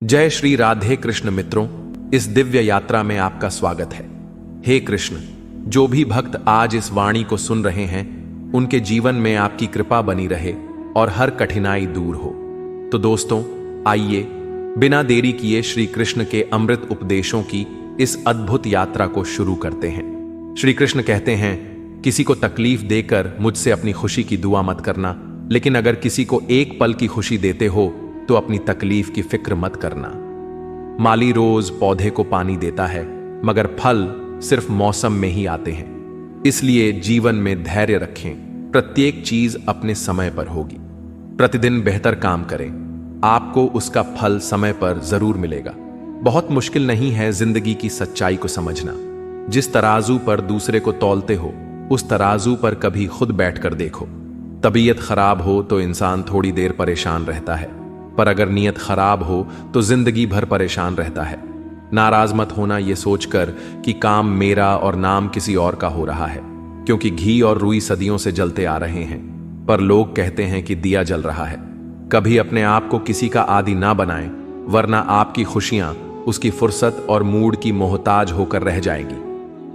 जय श्री राधे कृष्ण मित्रों, इस दिव्य यात्रा में आपका स्वागत है। हे कृष्ण, जो भी भक्त आज इस वाणी को सुन रहे हैं, उनके जीवन में आपकी कृपा बनी रहे और हर कठिनाई दूर हो। तो दोस्तों, आइए बिना देरी किए श्री कृष्ण के अमृत उपदेशों की इस अद्भुत यात्रा को शुरू करते हैं। श्री कृष्ण कहते हैं, किसी को तकलीफ देकर मुझसे अपनी खुशी की दुआ मत करना, लेकिन अगर किसी को एक पल की खुशी देते हो तो अपनी तकलीफ की फिक्र मत करना। माली रोज पौधे को पानी देता है, मगर फल सिर्फ मौसम में ही आते हैं। इसलिए जीवन में धैर्य रखें, प्रत्येक चीज अपने समय पर होगी। प्रतिदिन बेहतर काम करें, आपको उसका फल समय पर जरूर मिलेगा। बहुत मुश्किल नहीं है जिंदगी की सच्चाई को समझना। जिस तराजू पर दूसरे को तौलते हो, उस तराजू पर कभी खुद बैठकर देखो। तबीयत खराब हो तो इंसान थोड़ी देर परेशान रहता है, पर अगर नीयत खराब हो तो जिंदगी भर परेशान रहता है। नाराज मत होना ये सोचकर कि काम मेरा और नाम किसी और का हो रहा है, क्योंकि घी और रुई सदियों से जलते आ रहे हैं, पर लोग कहते हैं कि दिया जल रहा है। कभी अपने आप को किसी का आदी ना बनाएं, वरना आपकी खुशियां उसकी फुर्सत और मूड की मोहताज होकर रह जाएगी।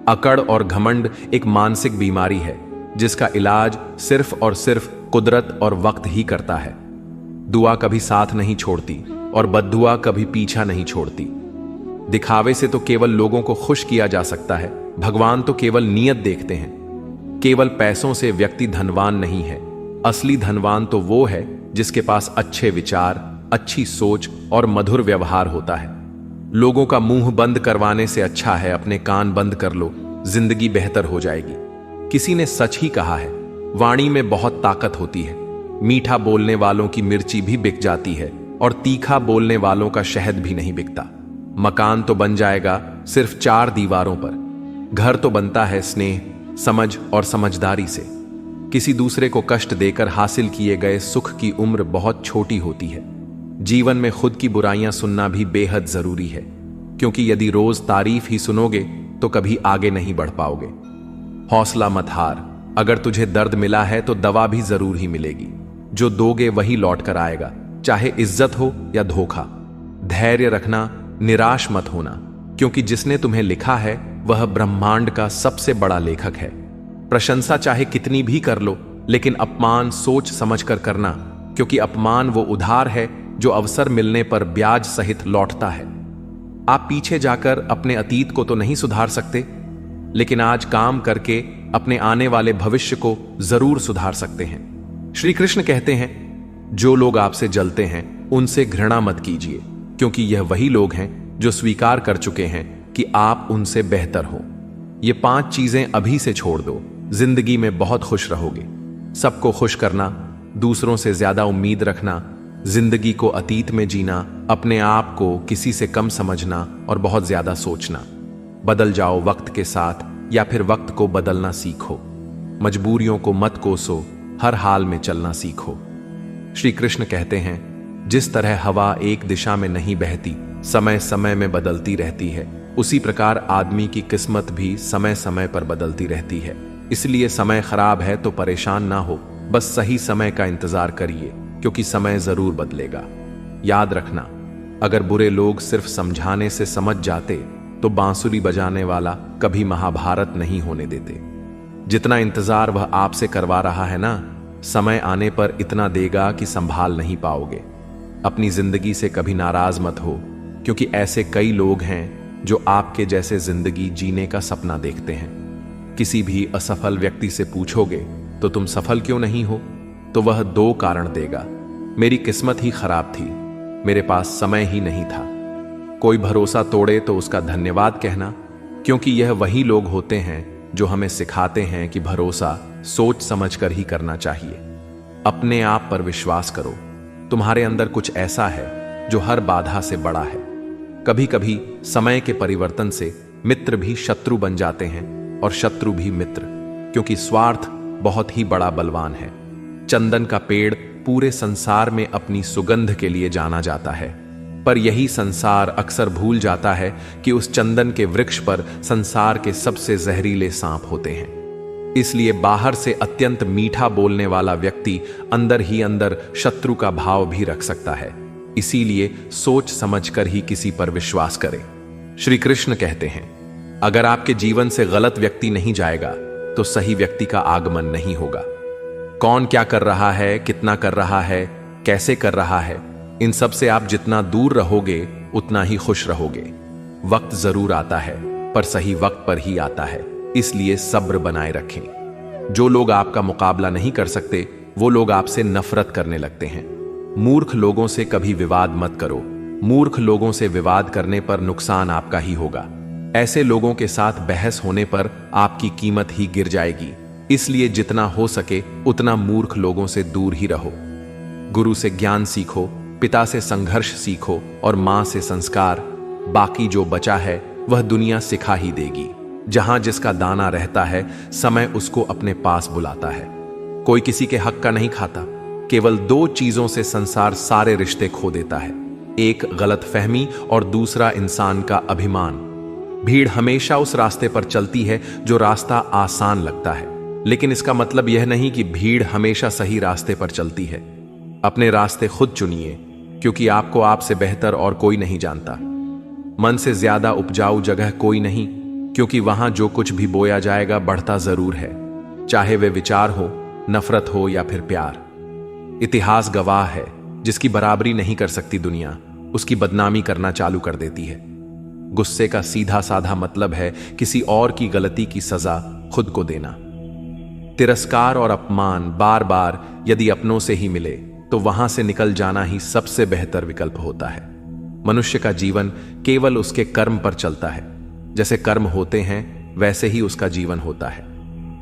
अकड़ और घमंड एक मानसिक बीमारी है, जिसका इलाज सिर्फ और सिर्फ कुदरत और वक्त ही करता है। दुआ कभी साथ नहीं छोड़ती और बद्दुआ कभी पीछा नहीं छोड़ती। दिखावे से तो केवल लोगों को खुश किया जा सकता है, भगवान तो केवल नीयत देखते हैं। केवल पैसों से व्यक्ति धनवान नहीं है, असली धनवान तो वो है जिसके पास अच्छे विचार, अच्छी सोच और मधुर व्यवहार होता है। लोगों का मुंह बंद करवाने से अच्छा है अपने कान बंद कर लो, जिंदगी बेहतर हो जाएगी। किसी ने सच ही कहा है, वाणी में बहुत ताकत होती है। मीठा बोलने वालों की मिर्ची भी बिक जाती है और तीखा बोलने वालों का शहद भी नहीं बिकता। मकान तो बन जाएगा सिर्फ 4 दीवारों पर, घर तो बनता है स्नेह, समझ और समझदारी से। किसी दूसरे को कष्ट देकर हासिल किए गए सुख की उम्र बहुत छोटी होती है। जीवन में खुद की बुराइयां सुनना भी बेहद जरूरी है, क्योंकि यदि रोज तारीफ ही सुनोगे तो कभी आगे नहीं बढ़ पाओगे। हौसला मत हार, अगर तुझे दर्द मिला है तो दवा भी जरूर ही मिलेगी। जो दोगे वही लौट कर आएगा, चाहे इज्जत हो या धोखा। धैर्य रखना, निराश मत होना, क्योंकि जिसने तुम्हें लिखा है वह ब्रह्मांड का सबसे बड़ा लेखक है। प्रशंसा चाहे कितनी भी कर लो, लेकिन अपमान सोच समझ कर करना, क्योंकि अपमान वो उधार है जो अवसर मिलने पर ब्याज सहित लौटता है। आप पीछे जाकर अपने अतीत को तो नहीं सुधार सकते, लेकिन आज काम करके अपने आने वाले भविष्य को जरूर सुधार सकते हैं। श्री कृष्ण कहते हैं, जो लोग आपसे जलते हैं उनसे घृणा मत कीजिए, क्योंकि यह वही लोग हैं जो स्वीकार कर चुके हैं कि आप उनसे बेहतर हो। ये 5 चीजें अभी से छोड़ दो, जिंदगी में बहुत खुश रहोगे। सबको खुश करना, दूसरों से ज्यादा उम्मीद रखना, जिंदगी को अतीत में जीना, अपने आप को किसी से कम समझना और बहुत ज्यादा सोचना। बदल जाओ वक्त के साथ, या फिर वक्त को बदलना सीखो। मजबूरियों को मत कोसो, हर हाल में चलना सीखो। श्री कृष्ण कहते हैं, जिस तरह हवा एक दिशा में नहीं बहती, समय समय में बदलती रहती है, उसी प्रकार आदमी की किस्मत भी समय समय पर बदलती रहती है। इसलिए समय खराब है तो परेशान ना हो, बस सही समय का इंतजार करिए, क्योंकि समय जरूर बदलेगा। याद रखना, अगर बुरे लोग सिर्फ समझाने से समझ जाते तो बांसुरी बजाने वाला कभी महाभारत नहीं होने देते। जितना इंतजार वह आपसे करवा रहा है ना, समय आने पर इतना देगा कि संभाल नहीं पाओगे। अपनी जिंदगी से कभी नाराज मत हो, क्योंकि ऐसे कई लोग हैं जो आपके जैसे जिंदगी जीने का सपना देखते हैं। किसी भी असफल व्यक्ति से पूछोगे तो तुम सफल क्यों नहीं हो, तो वह 2 कारण देगा। मेरी किस्मत ही खराब थी, मेरे पास समय ही नहीं था। कोई भरोसा तोड़े तो उसका धन्यवाद कहना, क्योंकि यह वही लोग होते हैं जो हमें सिखाते हैं कि भरोसा सोच समझकर ही करना चाहिए। अपने आप पर विश्वास करो, तुम्हारे अंदर कुछ ऐसा है जो हर बाधा से बड़ा है। कभी कभी समय के परिवर्तन से मित्र भी शत्रु बन जाते हैं और शत्रु भी मित्र, क्योंकि स्वार्थ बहुत ही बड़ा बलवान है। चंदन का पेड़ पूरे संसार में अपनी सुगंध के लिए जाना जाता है, पर यही संसार अक्सर भूल जाता है कि उस चंदन के वृक्ष पर संसार के सबसे जहरीले सांप होते हैं। इसलिए बाहर से अत्यंत मीठा बोलने वाला व्यक्ति अंदर ही अंदर शत्रु का भाव भी रख सकता है। इसीलिए सोच समझकर ही किसी पर विश्वास करें। श्री कृष्ण कहते हैं, अगर आपके जीवन से गलत व्यक्ति नहीं जाएगा तो सही व्यक्ति का आगमन नहीं होगा। कौन क्या कर रहा है, कितना कर रहा है, कैसे कर रहा है, इन सब से आप जितना दूर रहोगे उतना ही खुश रहोगे। वक्त जरूर आता है, पर सही वक्त पर ही आता है, इसलिए सब्र बनाए रखें। जो लोग आपका मुकाबला नहीं कर सकते वो लोग आपसे नफरत करने लगते हैं। मूर्ख लोगों से कभी विवाद मत करो। मूर्ख लोगों से विवाद करने पर नुकसान आपका ही होगा। ऐसे लोगों के साथ बहस होने पर आपकी कीमत ही गिर जाएगी। इसलिए जितना हो सके उतना मूर्ख लोगों से दूर ही रहो। गुरु से ज्ञान सीखो, पिता से संघर्ष सीखो और मां से संस्कार। बाकी जो बचा है वह दुनिया सिखा ही देगी। जहां जिसका दाना रहता है समय उसको अपने पास बुलाता है। कोई किसी के हक का नहीं खाता। केवल दो चीजों से संसार सारे रिश्ते खो देता है, एक गलतफहमी और दूसरा इंसान का अभिमान। भीड़ हमेशा उस रास्ते पर चलती है जो रास्ता आसान लगता है, लेकिन इसका मतलब यह नहीं कि भीड़ हमेशा सही रास्ते पर चलती है। अपने रास्ते खुद चुनिए, क्योंकि आपको आपसे बेहतर और कोई नहीं जानता। मन से ज्यादा उपजाऊ जगह कोई नहीं, क्योंकि वहां जो कुछ भी बोया जाएगा बढ़ता जरूर है, चाहे वे विचार हो, नफरत हो या फिर प्यार। इतिहास गवाह है, जिसकी बराबरी नहीं कर सकती दुनिया, उसकी बदनामी करना चालू कर देती है। गुस्से का सीधा साधा मतलब है किसी और की गलती की सजा खुद को देना। तिरस्कार और अपमान बार बार यदि अपनों से ही मिले तो वहां से निकल जाना ही सबसे बेहतर विकल्प होता है। मनुष्य का जीवन केवल उसके कर्म पर चलता है। जैसे कर्म होते हैं वैसे ही उसका जीवन होता है।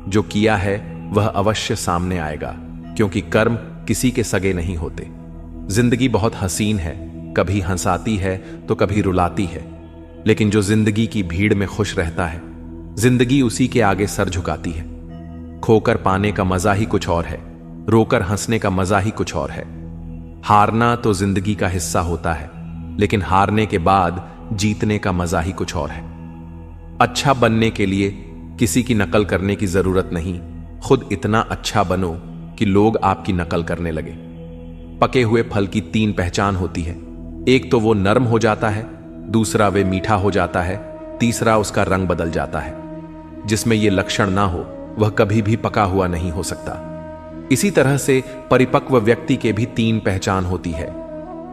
जो किया है वह अवश्य सामने आएगा, क्योंकि कर्म किसी के सगे नहीं होते। जिंदगी बहुत हसीन है, कभी हंसाती है तो कभी रुलाती है, लेकिन जो जिंदगी की भीड़ में खुश रहता है, जिंदगी उसी के आगे सर झुकाती है। खोकर पाने का मजा ही कुछ और है, रोकर हंसने का मजा ही कुछ और है। हारना तो जिंदगी का हिस्सा होता है, लेकिन हारने के बाद जीतने का मजा ही कुछ और है। अच्छा बनने के लिए किसी की नकल करने की जरूरत नहीं, खुद इतना अच्छा बनो कि लोग आपकी नकल करने लगे। पके हुए फल की तीन पहचान होती है, एक तो वो नरम हो जाता है, दूसरा वे मीठा हो जाता है, तीसरा उसका रंग बदल जाता है। जिसमें ये लक्षण ना हो वह कभी भी पका हुआ नहीं हो सकता। इसी तरह से परिपक्व व्यक्ति के भी तीन पहचान होती है।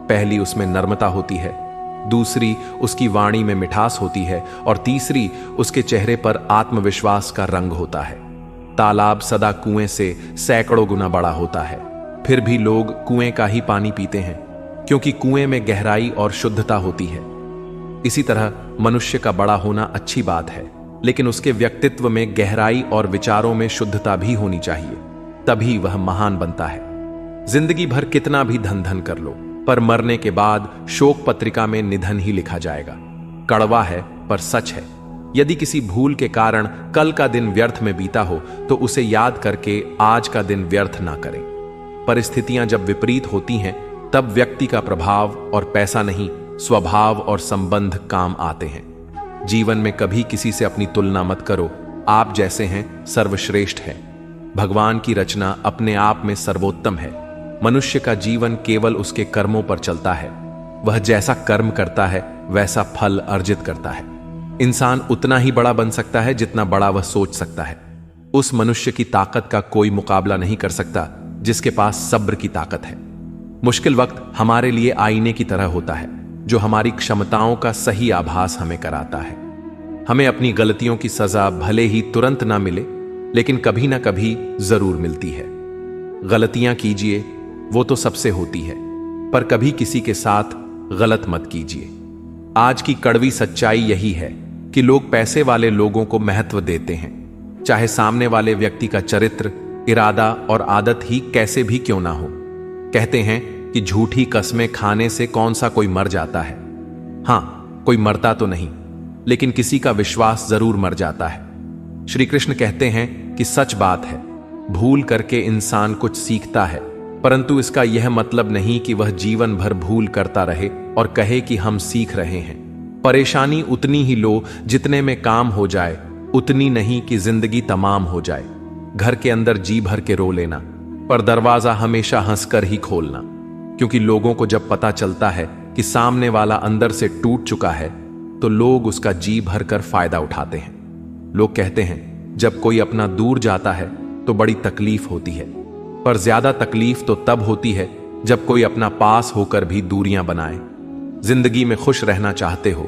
पहली उसमें नर्मता होती है, दूसरी उसकी वाणी में मिठास होती है और तीसरी उसके चेहरे पर आत्मविश्वास का रंग होता है। तालाब सदा कुएं से सैकड़ों गुना बड़ा होता है, फिर भी लोग कुएं का ही पानी पीते हैं, क्योंकि कुएं में गहराई और शुद्धता होती है। इसी तरह मनुष्य का बड़ा होना अच्छी बात है, लेकिन उसके व्यक्तित्व में गहराई और विचारों में शुद्धता भी होनी चाहिए, तभी वह महान बनता है। जिंदगी भर कितना भी धन धन कर लो, पर मरने के बाद शोक पत्रिका में निधन ही लिखा जाएगा। कड़वा है पर सच है। यदि किसी भूल के कारण कल का दिन व्यर्थ में बीता हो तो उसे याद करके आज का दिन व्यर्थ ना करें। परिस्थितियां जब विपरीत होती हैं तब व्यक्ति का प्रभाव और पैसा नहीं, स्वभाव और संबंध काम आते हैं। जीवन में कभी किसी से अपनी तुलना मत करो। आप जैसे हैं सर्वश्रेष्ठ है। भगवान की रचना अपने आप में सर्वोत्तम है। मनुष्य का जीवन केवल उसके कर्मों पर चलता है। वह जैसा कर्म करता है वैसा फल अर्जित करता है। इंसान उतना ही बड़ा बन सकता है जितना बड़ा वह सोच सकता है। उस मनुष्य की ताकत का कोई मुकाबला नहीं कर सकता जिसके पास सब्र की ताकत है। मुश्किल वक्त हमारे लिए आईने की तरह होता है, जो हमारी क्षमताओं का सही आभास हमें कराता है। हमें अपनी गलतियों की सजा भले ही तुरंत ना मिले, लेकिन कभी ना कभी जरूर मिलती है। गलतियां कीजिए, वो तो सबसे होती है, पर कभी किसी के साथ गलत मत कीजिए। आज की कड़वी सच्चाई यही है कि लोग पैसे वाले लोगों को महत्व देते हैं, चाहे सामने वाले व्यक्ति का चरित्र, इरादा और आदत ही कैसे भी क्यों ना हो। कहते हैं कि झूठी कस्में खाने से कौन सा कोई मर जाता है। हां, कोई मरता तो नहीं, लेकिन किसी का विश्वास जरूर मर जाता है। श्री कृष्ण कहते हैं कि सच बात है, भूल करके इंसान कुछ सीखता है, परंतु इसका यह मतलब नहीं कि वह जीवन भर भूल करता रहे और कहे कि हम सीख रहे हैं। परेशानी उतनी ही लो जितने में काम हो जाए, उतनी नहीं कि जिंदगी तमाम हो जाए। घर के अंदर जी भर के रो लेना, पर दरवाजा हमेशा हंसकर ही खोलना। क्योंकि लोगों को जब पता चलता है कि सामने वाला अंदर से टूट चुका है तो लोग उसका जी भरकर फायदा उठाते हैं। लोग कहते हैं जब कोई अपना दूर जाता है तो बड़ी तकलीफ होती है, पर ज्यादा तकलीफ तो तब होती है जब कोई अपना पास होकर भी दूरियां बनाए। जिंदगी में खुश रहना चाहते हो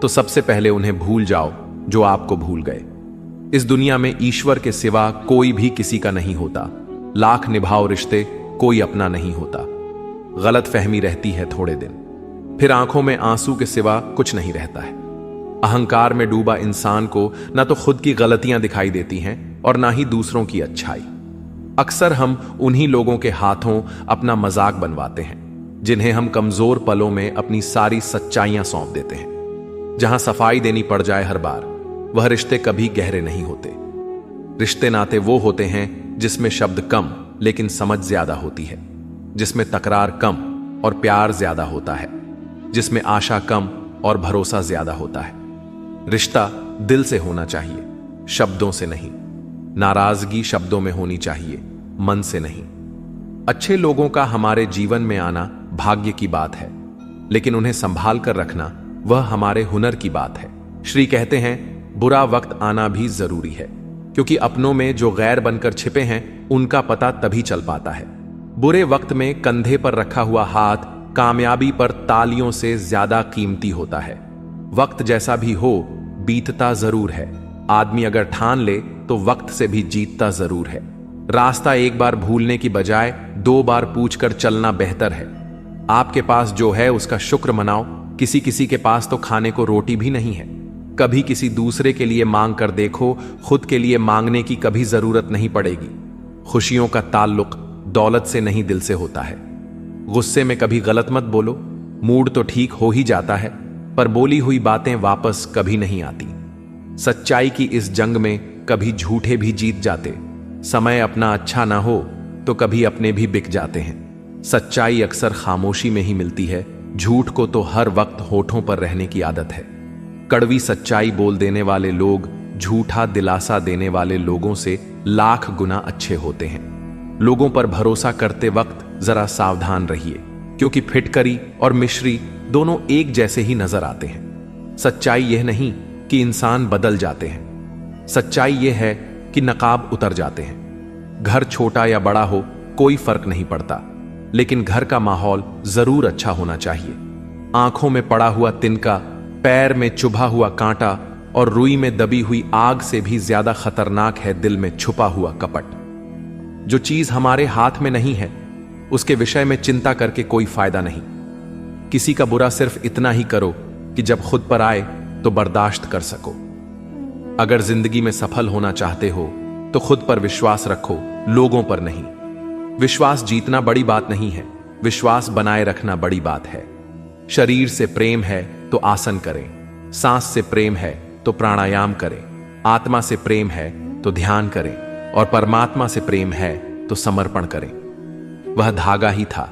तो सबसे पहले उन्हें भूल जाओ जो आपको भूल गए। इस दुनिया में ईश्वर के सिवा कोई भी किसी का नहीं होता। लाख निभाओ रिश्ते, कोई अपना नहीं होता। गलत फहमी रहती है थोड़े दिन, फिर आंखों में आंसू के सिवा कुछ नहीं रहता है। अहंकार में डूबा इंसान को ना तो खुद की गलतियां दिखाई देती हैं और ना ही दूसरों की अच्छाई। अक्सर हम उन्हीं लोगों के हाथों अपना मजाक बनवाते हैं जिन्हें हम कमजोर पलों में अपनी सारी सच्चाइयां सौंप देते हैं। जहां सफाई देनी पड़ जाए हर बार, वह रिश्ते कभी गहरे नहीं होते। रिश्ते नाते वो होते हैं जिसमें शब्द कम लेकिन समझ ज्यादा होती है, जिसमें तकरार कम और प्यार ज्यादा होता है, जिसमें आशा कम और भरोसा ज्यादा होता है। रिश्ता दिल से होना चाहिए, शब्दों से नहीं। नाराजगी शब्दों में होनी चाहिए, मन से नहीं। अच्छे लोगों का हमारे जीवन में आना भाग्य की बात है, लेकिन उन्हें संभाल कर रखना वह हमारे हुनर की बात है। श्री कहते हैं बुरा वक्त आना भी जरूरी है, क्योंकि अपनों में जो गैर बनकर छिपे हैं उनका पता तभी चल पाता है। बुरे वक्त में कंधे पर रखा हुआ हाथ कामयाबी पर तालियों से ज्यादा कीमती होता है। वक्त जैसा भी हो बीतता जरूर है। आदमी अगर ठान ले तो वक्त से भी जीतता जरूर है। रास्ता एक बार भूलने की बजाय 2 बार पूछकर चलना बेहतर है। आपके पास जो है उसका शुक्र मनाओ। किसी किसी के पास तो खाने को रोटी भी नहीं है। कभी किसी दूसरे के लिए मांग कर देखो, खुद के लिए मांगने की कभी जरूरत नहीं पड़ेगी। खुशियों का ताल्लुक दौलत से नहीं दिल से होता है। गुस्से में कभी गलत मत बोलो। मूड तो ठीक हो ही जाता है, पर बोली हुई बातें वापस कभी नहीं आती। सच्चाई की इस जंग में कभी झूठे भी जीत जाते। समय अपना अच्छा ना हो तो कभी अपने भी बिक जाते हैं। सच्चाई अक्सर खामोशी में ही मिलती है। झूठ को तो हर वक्त होठों पर रहने की आदत है। कड़वी सच्चाई बोल देने वाले लोग झूठा दिलासा देने वाले लोगों से लाख गुना अच्छे होते हैं। लोगों पर भरोसा करते वक्त जरा सावधान रहिए, क्योंकि फिटकरी और मिश्री दोनों एक जैसे ही नजर आते हैं। सच्चाई यह नहीं कि इंसान बदल जाते हैं, सच्चाई यह है कि नकाब उतर जाते हैं। घर छोटा या बड़ा हो कोई फर्क नहीं पड़ता, लेकिन घर का माहौल जरूर अच्छा होना चाहिए। आंखों में पड़ा हुआ तिनका, पैर में चुभा हुआ कांटा और रुई में दबी हुई आग से भी ज्यादा खतरनाक है दिल में छुपा हुआ कपट। जो चीज हमारे हाथ में नहीं है उसके विषय में चिंता करके कोई फायदा नहीं। किसी का बुरा सिर्फ इतना ही करो कि जब खुद पर आए तो बर्दाश्त कर सको। अगर जिंदगी में सफल होना चाहते हो तो खुद पर विश्वास रखो, लोगों पर नहीं। विश्वास जीतना बड़ी बात नहीं है, विश्वास बनाए रखना बड़ी बात है। शरीर से प्रेम है तो आसन करें, सांस से प्रेम है तो प्राणायाम करें, आत्मा से प्रेम है तो ध्यान करें और परमात्मा से प्रेम है तो समर्पण करें। वह धागा ही था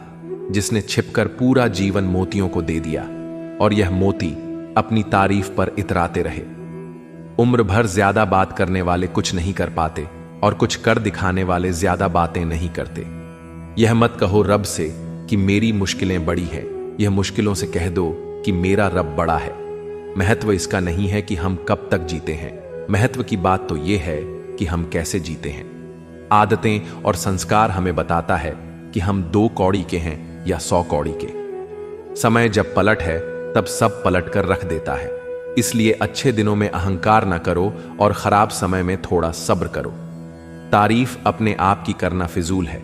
जिसने छिपकर पूरा जीवन मोतियों को दे दिया, और यह मोती अपनी तारीफ पर इतराते रहे। उम्र भर ज्यादा बात करने वाले कुछ नहीं कर पाते, और कुछ कर दिखाने वाले ज्यादा बातें नहीं करते। यह मत कहो रब से कि मेरी मुश्किलें बड़ी है, यह मुश्किलों से कह दो कि मेरा रब बड़ा है। महत्व इसका नहीं है कि हम कब तक जीते हैं, महत्व की बात तो यह है कि हम कैसे जीते हैं। आदतें और संस्कार हमें बताता है कि हम 2 कौड़ी के हैं या 100 कौड़ी के। समय जब पलट है तब सब पलट कर रख देता है। इसलिए अच्छे दिनों में अहंकार ना करो और खराब समय में थोड़ा सब्र करो। तारीफ अपने आप की करना फिजूल है,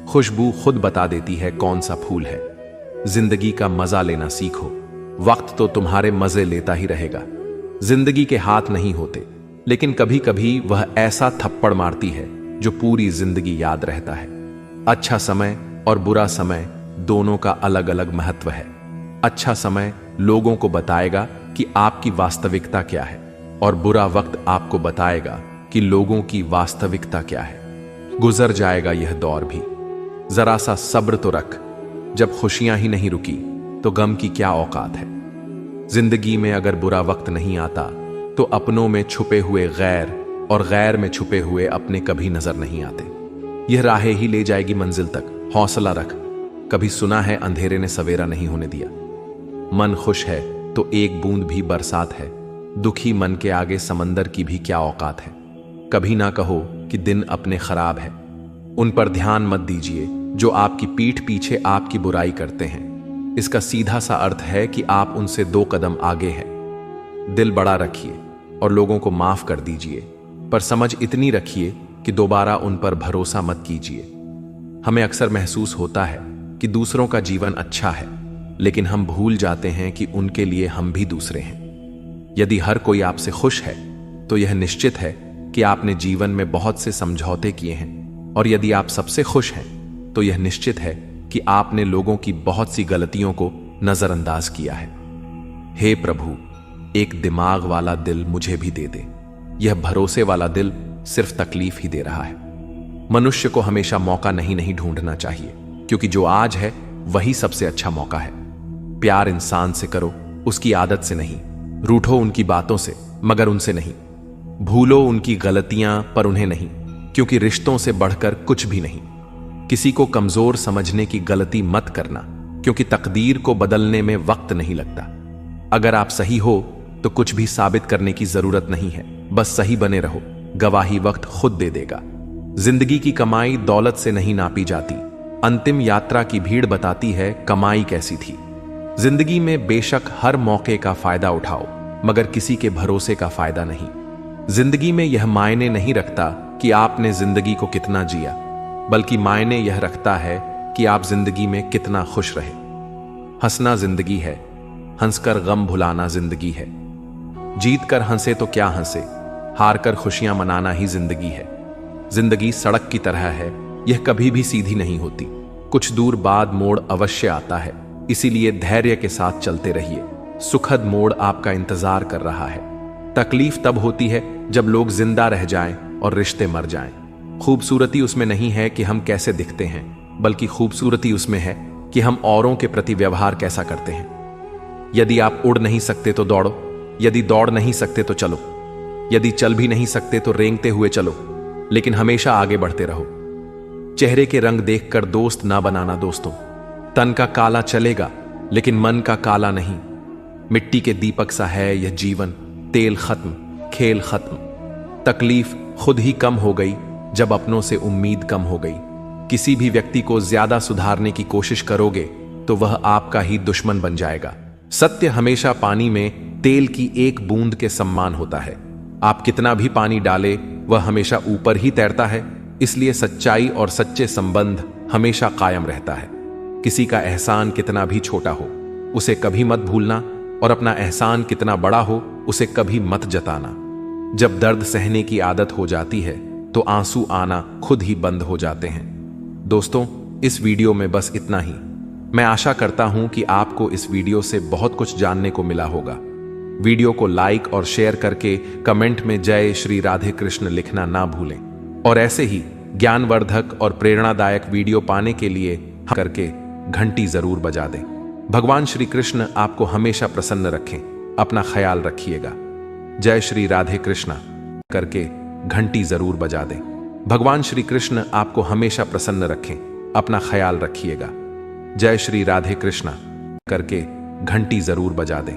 खुशबू खुद बता देती है कौन सा फूल है। जिंदगी का मजा लेना सीखो, वक्त तो तुम्हारे मजे लेता ही रहेगा। जिंदगी के हाथ नहीं होते, लेकिन कभी कभी वह ऐसा थप्पड़ मारती है जो पूरी जिंदगी याद रहता है। अच्छा समय और बुरा समय दोनों का अलग अलग महत्व है। अच्छा समय लोगों को बताएगा कि आपकी वास्तविकता क्या है, और बुरा वक्त आपको बताएगा कि लोगों की वास्तविकता क्या है। गुजर जाएगा यह दौर भी, जरा सा सब्र तो रख। जब खुशियां ही नहीं रुकी तो गम की क्या औकात है। जिंदगी में अगर बुरा वक्त नहीं आता तो अपनों में छुपे हुए गैर और गैर में छुपे हुए अपने कभी नजर नहीं आते। यह राहें ही ले जाएगी मंजिल तक। हौसला रख, कभी सुना है अंधेरे ने सवेरा नहीं होने दिया। मन खुश है तो एक बूंद भी बरसात है, दुखी मन के आगे समंदर की भी क्या औकात है। कभी ना कहो कि दिन अपने खराब है, उन पर ध्यान मत दीजिए जो आपकी पीठ पीछे आपकी बुराई करते हैं। इसका सीधा सा अर्थ है कि आप उनसे 2 कदम आगे हैं। दिल बड़ा रखिए और लोगों को माफ कर दीजिए, पर समझ इतनी रखिए कि दोबारा उन पर भरोसा मत कीजिए। हमें अक्सर महसूस होता है कि दूसरों का जीवन अच्छा है, लेकिन हम भूल जाते हैं कि उनके लिए हम भी दूसरे हैं। यदि हर कोई आपसे खुश है तो यह निश्चित है कि आपने जीवन में बहुत से समझौते किए हैं, और यदि आप सबसे खुश हैं तो यह निश्चित है कि आपने लोगों की बहुत सी गलतियों को नजरअंदाज किया है। हे प्रभु, एक दिमाग वाला दिल मुझे भी दे दे। यह भरोसे वाला दिल सिर्फ तकलीफ ही दे रहा है। मनुष्य को हमेशा मौका नहीं ढूंढना चाहिए, क्योंकि जो आज है वही सबसे अच्छा मौका है। प्यार इंसान से करो, उसकी आदत से नहीं। रूठो उनकी बातों से, मगर उनसे नहीं। भूलो उनकी गलतियां, पर उन्हें नहीं, क्योंकि रिश्तों से बढ़कर कुछ भी नहीं। किसी को कमजोर समझने की गलती मत करना, क्योंकि तकदीर को बदलने में वक्त नहीं लगता। अगर आप सही हो तो कुछ भी साबित करने की जरूरत नहीं है, बस सही बने रहो। गवाही वक्त खुद दे देगा। जिंदगी की कमाई दौलत से नहीं नापी जाती। अंतिम यात्रा की भीड़ बताती है कमाई कैसी थी। जिंदगी में बेशक हर मौके का फायदा उठाओ, मगर किसी के भरोसे का फायदा नहीं। जिंदगी में यह मायने नहीं रखता कि आपने जिंदगी को कितना जिया, बल्कि मायने यह रखता है कि आप जिंदगी में कितना खुश रहे। हंसना जिंदगी है, हंसकर गम भुलाना जिंदगी है। जीत कर हंसे तो क्या हंसे, हार कर खुशियां मनाना ही जिंदगी है। जिंदगी सड़क की तरह है, यह कभी भी सीधी नहीं होती। कुछ दूर बाद मोड़ अवश्य आता है, इसीलिए धैर्य के साथ चलते रहिए। सुखद मोड़ आपका इंतजार कर रहा है। तकलीफ तब होती है जब लोग जिंदा रह जाएं और रिश्ते मर जाएं। खूबसूरती उसमें नहीं है कि हम कैसे दिखते हैं, बल्कि खूबसूरती उसमें है कि हम औरों के प्रति व्यवहार कैसा करते हैं। यदि आप उड़ नहीं सकते तो दौड़ो, यदि दौड़ नहीं सकते तो चलो, यदि चल भी नहीं सकते तो रेंगते हुए चलो, लेकिन हमेशा आगे बढ़ते रहो। चेहरे के रंग देखकर दोस्त ना बनाना दोस्तों। तन का काला चलेगा, लेकिन मन का काला नहीं। मिट्टी के दीपक सा है यह जीवन, तेल खत्म, खेल खत्म। तकलीफ खुद ही कम हो गई जब अपनों से उम्मीद कम हो गई। किसी भी व्यक्ति को ज्यादा सुधारने की कोशिश करोगे तो वह आपका ही दुश्मन बन जाएगा। सत्य हमेशा पानी में तेल की एक बूंद के समान होता है। आप कितना भी पानी डाले वह हमेशा ऊपर ही तैरता है। इसलिए सच्चाई और सच्चे संबंध हमेशा कायम रहता है। किसी का एहसान कितना भी छोटा हो उसे कभी मत भूलना, और अपना एहसान कितना बड़ा हो उसे कभी मत जताना। जब दर्द सहने की आदत हो जाती है तो आंसू आना खुद ही बंद हो जाते हैं। दोस्तों, इस वीडियो में बस इतना ही। मैं आशा करता हूं कि आपको इस वीडियो से बहुत कुछ जानने को मिला होगा। वीडियो को लाइक और शेयर करके कमेंट में जय श्री राधे कृष्ण लिखना ना भूलें, और ऐसे ही ज्ञानवर्धक और प्रेरणादायक वीडियो पाने के लिए करके घंटी जरूर बजा दें। भगवान श्री कृष्ण आपको हमेशा प्रसन्न रखें। अपना ख्याल रखिएगा। जय श्री राधे कृष्ण करके घंटी जरूर बजा दें। भगवान श्री कृष्ण आपको हमेशा प्रसन्न रखें। अपना ख्याल रखिएगा। जय श्री राधे कृष्ण करके घंटी जरूर बजा दें।